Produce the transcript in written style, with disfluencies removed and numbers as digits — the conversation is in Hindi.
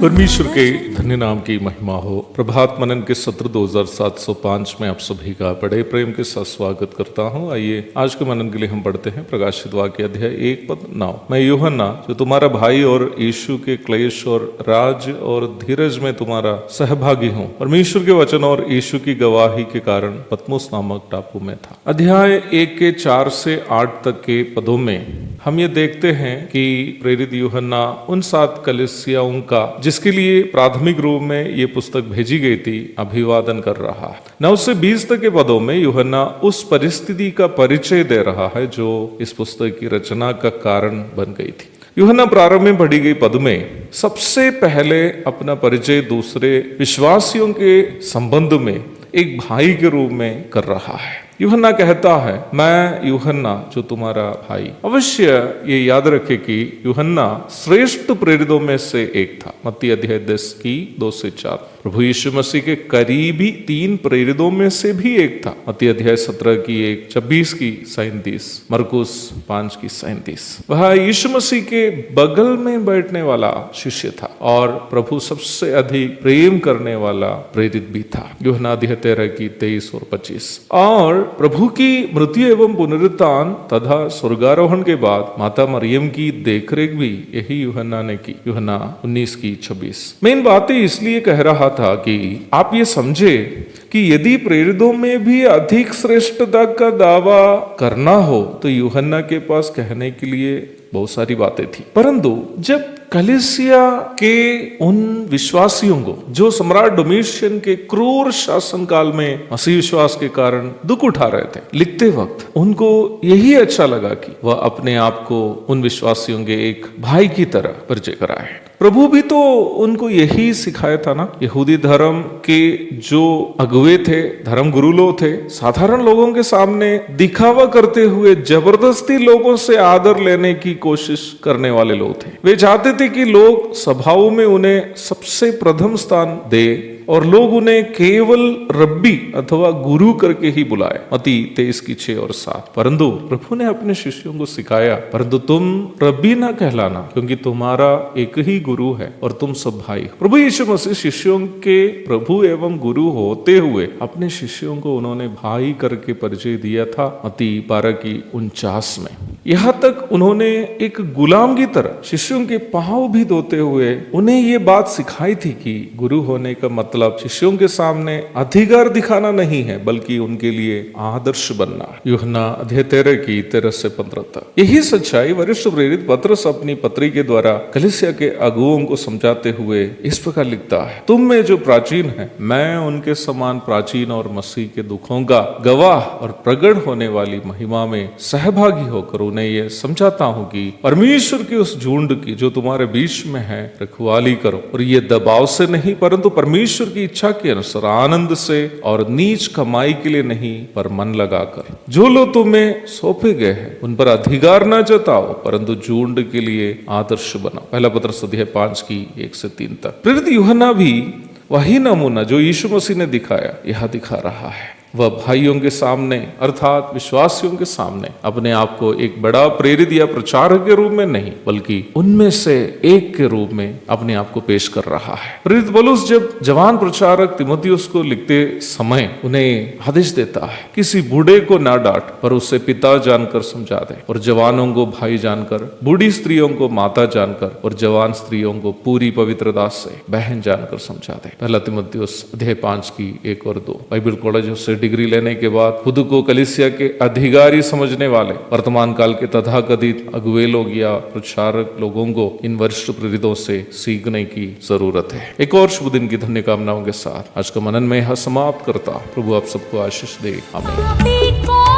परमेश्वर के धन्य नाम की महिमा हो। प्रभात मनन के सत्र 2705 में आप सभी का बड़े प्रेम के साथ स्वागत करता हूं। आइए आज के मनन के लिए हम पढ़ते हैं प्रकाशित वाक्य अध्याय 1:9। मैं यूहन्ना जो तुम्हारा भाई और यीशु के क्लेश और राज और धीरज में तुम्हारा सहभागी हूं, परमेश्वर के वचन और यीशु की गवाही के कारण पतमुस नामक टापू में था। अध्याय 1 के 4 से 8 तक के पदों में हम ये देखते हैं कि प्रेरित यूहन्ना उन 7 कलीसियाओं का, जिसके लिए प्राथमिक रूप में ये पुस्तक भेजी गई थी, अभिवादन कर रहा है। 9 से 20 तक के पदों में यूहन्ना उस परिस्थिति का परिचय दे रहा है जो इस पुस्तक की रचना का कारण बन गई थी। यूहन्ना प्रारंभ में पढ़ी गई पद में सबसे पहले अपना परिचय दूसरे विश्वासियों के संबंध में एक भाई के रूप में कर रहा है। यूहन्ना कहता है, मैं यूहन्ना जो तुम्हारा भाई। अवश्य ये याद रखे कि यूहन्ना श्रेष्ठ प्रेरितों में से एक था। मत्ती अध्याय 10 की 2 से 4 प्रभु यीशु मसीह के करीबी 3 प्रेरितों में से भी एक था। मत्ती अध्याय 17 की 1, 26 की 37, मरकुस 5 की 37। वह यीशु मसीह के बगल में बैठने वाला शिष्य था और प्रभु सबसे अधिक प्रेम करने वाला प्रेरित भी था। यूहन्ना अध्याय 13 की 23 और 25। और प्रभु की मृत्यु एवं पुनरुत्थान तथा स्वर्गारोहण के बाद माता मरियम की देखरेख भी यही यूहन्ना ने की। यूहन्ना 19 की 26। मैं इन बातें इसलिए कह रहा था कि आप ये समझे कि यदि प्रेरितों में भी अधिक श्रेष्ठता का दावा करना हो तो यूहन्ना के पास कहने के लिए बहुत सारी बातें थी। परंतु जब कलीसिया के उन विश्वासियों को जो सम्राट डोमिशियन के क्रूर शासन काल में मसीह विश्वास के कारण दुख उठा रहे थे, लिखते वक्त उनको यही अच्छा लगा कि वह अपने आप को उन विश्वासियों के एक भाई की तरह परिचय कराए। प्रभु भी तो उनको यही सिखाया था ना। यहूदी धर्म के जो अगुवे थे, धर्म गुरु लोग थे, साधारण लोगों के सामने दिखावा करते हुए जबरदस्ती लोगों से आदर लेने की कोशिश करने वाले लोग थे। वे चाहते थे कि लोग सभाओं में उन्हें सबसे प्रथम स्थान दे और लोग उन्हें केवल रब्बी अथवा गुरु करके ही बुलाए। मत्ती 23 की 6 और 7। परंतु प्रभु ने अपने शिष्यों को सिखाया, परंतु तुम रब्बी ना कहलाना, क्योंकि तुम्हारा एक ही गुरु है और तुम सब भाई। प्रभु यीशु मसीह शिष्यों के प्रभु एवं गुरु होते हुए अपने शिष्यों को उन्होंने भाई करके परिचय दिया था। मत्ती 12 की 49 में। यहाँ तक उन्होंने एक गुलाम की तरह शिष्यों के पांव भी धोते हुए उन्हें ये बात सिखाई थी कि गुरु होने का मतलब शिष्यों के सामने अधिकार दिखाना नहीं है, बल्कि उनके लिए आदर्श बनना। यूहन्ना अध्याय 13 की 13 से 15 तक। यही सच्चाई वरिष्ठ प्रेरित पतरस अपनी पत्री के द्वारा कलीसिया के अगुओं को समझाते हुए इस प्रकार लिखता है, तुम में जो प्राचीन है, मैं उनके समान प्राचीन और मसीह के दुखों का गवाह और प्रकट होने वाली महिमा में सहभागी होकर उन्हें यह समझाता हूं कि परमेश्वर की उस झुंड की जो तुम्हारे बीच में है रखवाली करो, और ये दबाव से नहीं परंतु परमेश्वर की इच्छा के अनुसार आनंद से, और नीच कमाई के लिए नहीं पर मन लगाकर। जो लोग तुम्हें सौंपे गए हैं उन पर अधिकार न जताओ, परंतु झुंड के लिए आदर्श बनाओ। पहला पत्रस अध्याय 5 की 1 से 3 तक। प्रेरित यूहन्ना भी वही नमूना जो यीशु मसीह ने दिखाया यह दिखा रहा है। वह भाइयों के सामने अर्थात विश्वासियों के सामने अपने आप को एक बड़ा प्रेरित या प्रचारक के रूप में नहीं, बल्कि उनमें से एक के रूप में अपने आप को पेश कर रहा है। प्रेरित पौलुस जब जवान प्रचारक तीमुथियुस को लिखते समय उन्हें आदेश देता है, किसी बूढ़े को ना डांट पर उसे पिता जानकर समझा दे, और जवानों को भाई जानकर, बूढ़ी स्त्रियों को माता जानकर, और जवान स्त्रियों को पूरी पवित्रता से बहन जानकर समझा दे। पहला तीमुथियुस अध्याय 5 की 1 और 2। बाइबल कॉलेज ऑफ डिग्री लेने के बाद खुद को कलीसिया के अधिकारी समझने वाले वर्तमान काल के तथाकथित अगुवे लोग या प्रचारक लोगों को इन वरिष्ठ प्रेरितों से सीखने की जरूरत है। एक और शुभ दिन की धन्य कामनाओं के साथ आज का मनन में यह समाप्त करता। प्रभु आप सबको आशीष दे। आमीन।